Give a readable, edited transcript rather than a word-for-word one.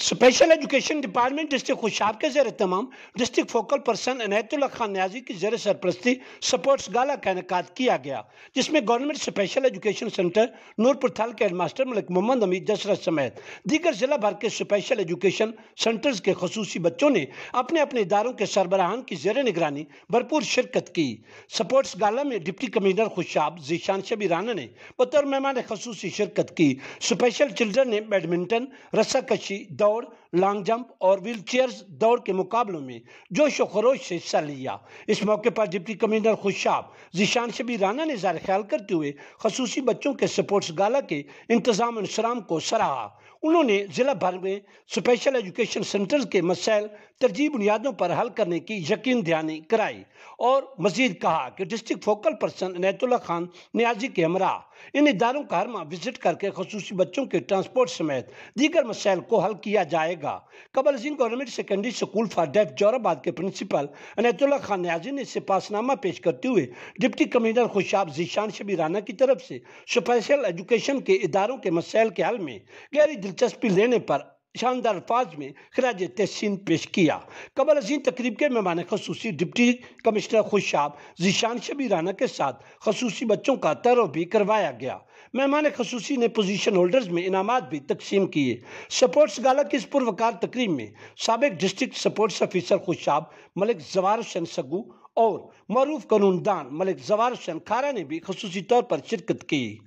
Special education department district Khushab کے زیر تمام ڈسٹرکٹ فوکل پرسن عنایت اللہ خان نیازی کی زیر سرپرستی سپورٹس گالا کا انعقاد کیا گیا، جس میں government special education centre Noorpur Thal کے ہیڈ ماسٹر ملک محمد حمید جسرت سمیت دیگر ضلع بھر کے اسپیشل ایجوکیشن سینٹرز کے خصوصی بچوں نے اپنے اپنے اداروں کے سربراہان کی زیر نگرانی بھرپور شرکت کی۔ سپورٹس گالا میں ڈپٹی کمشنر خوشاب ذیشان شبیر رانا نے بطور مہمان خصوصی شرکت کی۔ اسپیشل چلڈرن نے بیڈمنٹن، رسا کشی، دوڑ، لانگ جمپ اور ویل چیئرز دوڑ کے مقابلوں میں جوش و خروش سے حصہ لیا۔ اس موقع پر ڈپٹی کمشنر خوشاب ذیشان شبیر رانا نے اظہار خیال کرتے ہوئے خصوصی بچوں کے سپورٹس گالا کے انتظام انصرام کو سراہا۔ انہوں نے ضلع بھر میں اسپیشل ایجوکیشن سینٹرز کے مسائل ترجیحی بنیادوں پر حل کرنے کی یقین دہانی کرائی اور مزید کہا کہ ڈسٹرکٹ فوکل پرسن عنایت اللہ خان نیازی کے ہمراہ ان اداروں کا ہر ماہ وزٹ کر کے خصوصی بچوں کے ٹرانسپورٹ سمیت دیگر مسائل کو حل کیا جائے گا۔ قبل ازیں گورنمنٹ سیکنڈری اسکول فار ڈیف جور آباد کے پرنسپل عنایت اللہ خان نیازی نے سپاس نامہ پیش کرتے ہوئے ڈپٹی کمشنر خوشاب ذیشان شبیر رانا کی طرف سے اسپیشل ایجوکیشن کے اداروں کے مسائل کے حل میں گہری دلچسپی لینے پر شاندار الفاظ میں خراج تحسین پیش کیا۔ قبل ازیں تقریب کے مہمان خصوصی ڈپٹی کمشنر خوشاب ذیشان شبیر رانا کے ساتھ خصوصی بچوں کا تعارف بھی کروایا گیا۔ مہمان خصوصی نے پوزیشن ہولڈرز میں انعامات بھی تقسیم کیے۔ سپورٹس گالا کی اس پروقار تقریب میں سابق ڈسٹرکٹ سپورٹس افیسر خوشاب ملک زوار حسین سگو اور معروف قانون دان ملک زوار حسین کھارا نے بھی خصوصی طور پر شرکت کی۔